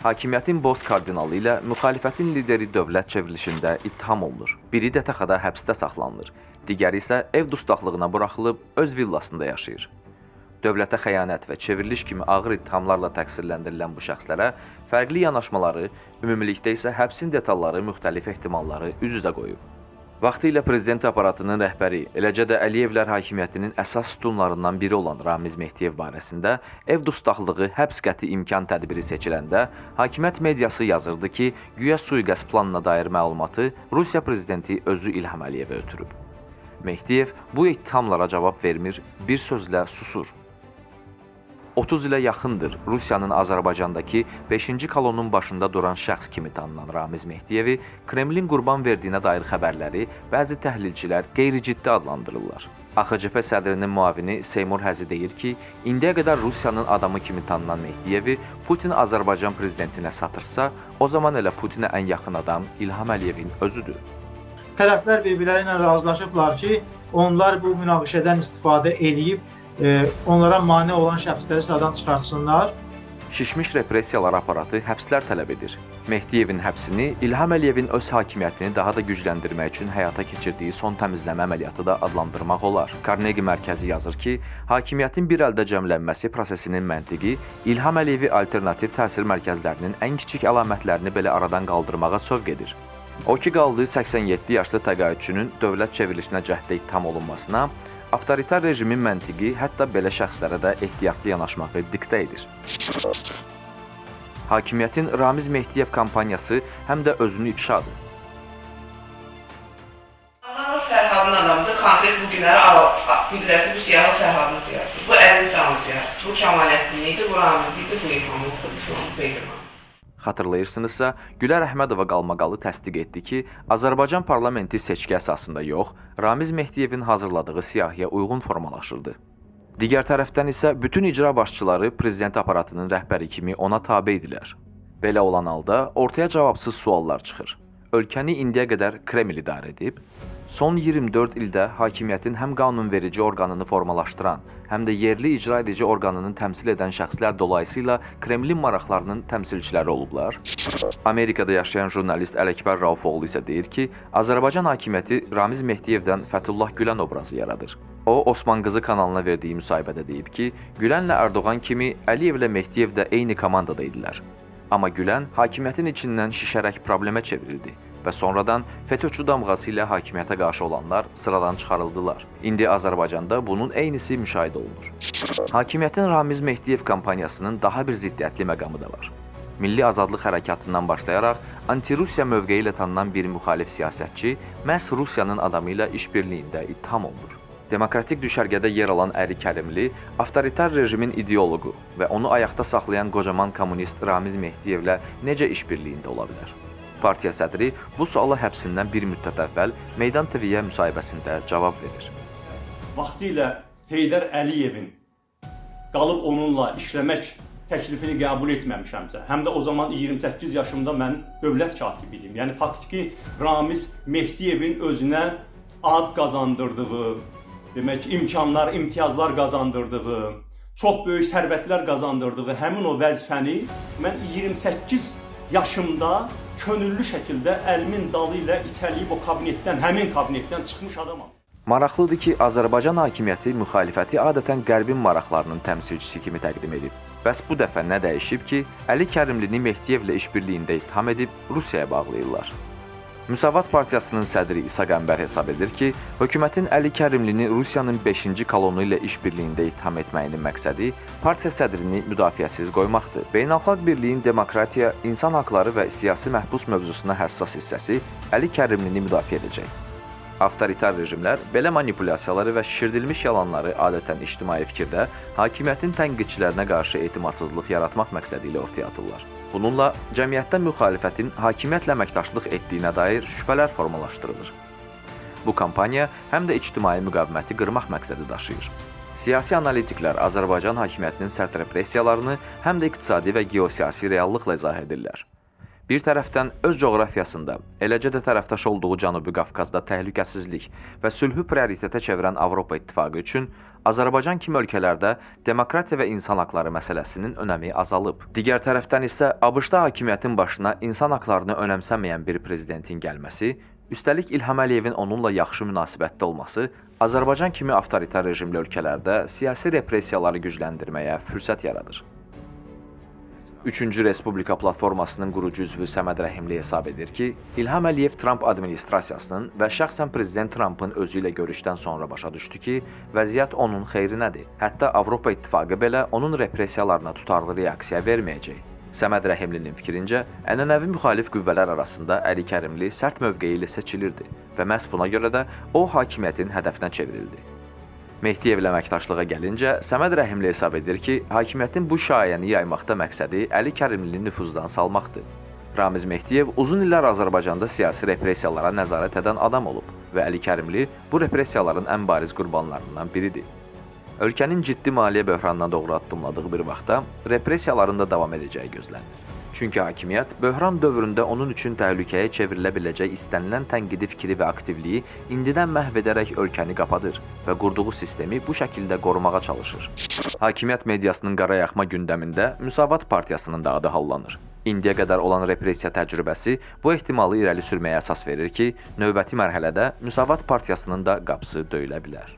Hakimiyyətin boz kardinalı ilə müxalifətin lideri dövlət çevrilişində ittiham olunur. Biri DTX-da həbsdə saxlanılır, digəri isə ev dustaqlığına buraxılıb öz villasında yaşayır. Dövlətə xəyanət və çevriliş kimi ağır ittihamlarla təqsirləndirilən bu şəxslərə fərqli yanaşmaları, ümumilikdə isə həbsin detalları müxtəlif ehtimalları üz-üzə qoyub. Vaxtilə prezident aparatının rəhbəri, eləcə də Əliyevlər hakimiyyətinin əsas sütunlarından biri olan Ramiz Mehdiyev barəsində ev dustaqlığı həbs qəti imkan tədbiri seçiləndə hakimiyyət mediası yazırdı ki, güya sui-qəsd planına dair məlumatı Rusiya prezidenti özü İlham Əliyevə ötürüb. Mehdiyev bu ittihamlara cavab vermir, bir sözlə susur. 30 ilə yaxındır Rusiyanın Azərbaycandakı 5-ci kolonun başında duran şəxs kimi tanınan Ramiz Mehdiyevi Kremlin qurban verdiyinə dair xəbərləri bəzi təhlilçilər qeyri-ciddi adlandırırlar. AXCP sədrinin müavini Seymur Həzi deyir ki, indiyə qədər Rusiyanın adamı kimi tanınan Mehdiyevi Putin Azərbaycan prezidentinə satırsa, o zaman elə Putinə ən yaxın adam İlham Əliyevin özüdür. Tərəflər bir-birləri ilə razılaşıblar ki, onlar bu münaqişədən istifadə edib, onlara mane olan şəxsləri sıradan çıxartsınlar. Şişmiş repressiyalar aparatı həbslər tələb edir. Mehdiyevin həbsini İlham Əliyevin öz hakimiyyətini daha da gücləndirmək üçün həyata keçirdiyi son təmizləmə əməliyyatı da adlandırmaq olar. Carnegie Mərkəzi yazır ki, hakimiyyətin bir əldə cəmlənməsi prosesinin məntiqi İlham Əliyevi alternativ təsir mərkəzlərinin ən kiçik əlamətlərini belə aradan qaldırmağa sövq edir. O ki, qaldığı 87 yaşlı təqaüdçünün dövlət çevrilişinə cəhddə ittiham olunmasına, avtoritar rejimin məntiqi hətta belə şəxslərə də ehtiyatlı yanaşmağı diktə edir. Hakimiyyətin Ramiz Mehdiyev kampaniyası həm də özünü ifşadır. Fərhadın adamıdır, konkret bu günləri qüdrəti bu siyahı Fərhadın siyasıdır. Bu Əlin Sağın siyasıdır, bu Kəmaləddin bu Ramizdir, bu İlhamlıqdır, bu Beyirman. Xatırlayırsınızsa, Gülər Əhmədova qalmaqalı təsdiq etdi ki, Azərbaycan parlamenti seçki əsasında yox, Ramiz Mehdiyevin hazırladığı siyahıya uyğun formalaşırdı. Digər tərəfdən isə bütün icra başçıları prezident aparatının rəhbəri kimi ona tabe idilər. Belə olan halda ortaya cavabsız suallar çıxır. Ölkəni indiyə qədər Kreml idarə edib, son 24 ildə hakimiyyətin həm qanunverici orqanını formalaşdıran, həm də yerli icra edici orqanını təmsil edən şəxslər dolayısıyla Kremlin maraqlarının təmsilçiləri olublar. Amerikada yaşayan jurnalist Ələkbər Raufoğlu isə deyir ki, Azərbaycan hakimiyyəti Ramiz Mehdiyevdən Fəthullah Gülen obrazı yaradır. O, Osman Qızı kanalına verdiyi müsahibədə deyib ki, Gülenlə Erdoğan kimi Əliyevlə Mehdiyev də eyni komandada idilər. Amma Gülen hakimiyyətin içindən şişərək problemə çevrildi və sonradan FETÖ-çü damğası ilə hakimiyyətə qarşı olanlar sıradan çıxarıldılar. İndi Azərbaycanda bunun eynisi müşahidə olunur. Hakimiyyətin Ramiz Mehdiyev kampaniyasının daha bir ziddiyyətli məqamı da var. Milli Azadlıq Hərəkatından başlayaraq anti-Rusiya mövqeyi ilə tanınan bir müxalif siyasətçi məhz Rusiyanın adamı ilə işbirliyində ittiham olunur. Demokratik düşərgədə yer alan Əli Kərimli, avtoritar rejimin ideoloqu və onu ayaqda saxlayan qocaman kommunist Ramiz Mehdiyevlə necə işbirliyində ola bilər? Partiya sədri bu suala həbsindən bir müddət əvvəl Meydan TV-yə müsahibəsində cavab verir. Vaxtilə Heydər Əliyevin qalıb onunla işləmək təklifini qəbul etməmişəmsə, həm də o zaman 28 yaşımda mən dövlət katibiydim. Yəni faktiki Ramiz Mehdiyevin özünə ad qazandırdığı, demək imkanlar, imtiyazlar qazandırdığı, çox böyük sərvətlər qazandırdığı həmin o vəzifəni mən 28 yaşımda könüllü şəkildə əlimin dalı ilə itəliyib o kabinetdən, həmin kabinetdən çıxmış adamam. Maraqlıdır ki, Azərbaycan hakimiyyəti müxalifəti adətən Qərbin maraqlarının təmsilçisi kimi təqdim edib. Bəs bu dəfə nə dəyişib ki, Əli Kərimlini Mehdiyevlə işbirliyində ittiham edib Rusiyaya bağlayırlar? Müsavat Partiyasının sədri İsa Qəmbər hesab edir ki, hökumətin Əli Kərimlini Rusiyanın 5-ci kolonu ilə işbirliyində ittiham etməyinin məqsədi partiya sədrini müdafiəsiz qoymaqdır. Beynəlxalq Birliyin demokratiya, insan haqları və siyasi məhbus mövzusuna həssas hissəsi Əli Kərimlini müdafiə edəcək. Avtoritar rejimlər belə manipulyasiyaları və şişirdilmiş yalanları adətən ictimai fikirdə hakimiyyətin tənqidçilərinə qarşı etimadsızlıq yaratmaq məqsədi ilə ortaya atırlar. Bununla cəmiyyətdə müxalifətin hakimiyyətlə əməkdaşlıq etdiyinə dair şübhələr formalaşdırılır. Bu kampaniya həm də ictimai müqaviməti qırmaq məqsədi daşıyır. Siyasi analitiklər Azərbaycan hakimiyyətinin sərt repressiyalarını həm də iqtisadi və geosiyasi reallıqla izah edirlər. Bir tərəfdən öz coğrafiyasında, eləcə də tərəfdaş olduğu Cənubi Qafqazda təhlükəsizlik və sülhü prioritetə çevirən Avropa İttifaqı üçün Azərbaycan kimi ölkələrdə demokratiya və insan haqları məsələsinin önəmi azalıb. Digər tərəfdən isə ABŞ-da hakimiyyətin başına insan haqlarını önəmsəməyən bir prezidentin gəlməsi, üstəlik İlham Əliyevin onunla yaxşı münasibətdə olması Azərbaycan kimi avtoritar rejimli ölkələrdə siyasi repressiyaları gücləndirməyə fürsət yaradır. 3-cü Respublika platformasının qurucu üzvü Səməd Rəhimli hesab edir ki, İlham Əliyev Tramp administrasiyasının və şəxsən Prezident Trampın özü ilə görüşdən sonra başa düşdü ki, vəziyyət onun xeyrinədir. Hətta Avropa İttifaqı belə onun repressiyalarına tutarlı reaksiya verməyəcək. Səməd Rəhimlinin fikrincə, ənənəvi müxalif qüvvələr arasında Əli Kərimli sərt mövqeyi ilə seçilirdi və məhz buna görə də o hakimiyyətin hədəfinə çevrildi. Mehdiyevlə əməkdaşlığa gəlincə, Səməd Rəhimli hesab edir ki, hakimiyyətin bu şayəni yaymaqda məqsədi Əli Kərimlini nüfuzdan salmaqdır. Ramiz Mehdiyev uzun illər Azərbaycanda siyasi repressiyalara nəzarət edən adam olub və Əli Kərimli bu repressiyaların ən bariz qurbanlarından biridir. Ölkənin ciddi maliyyə böhranına doğru addımladığı bir vaxtda repressiyaların da davam edəcəyi gözlənilir. Çünki hakimiyyət böhran dövründə onun üçün təhlükəyə çevrilə biləcək istənilən tənqidi fikri və aktivliyi indidən məhv edərək ölkəni qapadır və qurduğu sistemi bu şəkildə qorumağa çalışır. Hakimiyyət mediasının qarayaxma gündəmində Müsavat Partiyasının da adı hallanır. İndiyə qədər olan repressiya təcrübəsi bu ehtimalı irəli sürməyə əsas verir ki, növbəti mərhələdə Müsavat Partiyasının da qapısı döyülə bilər.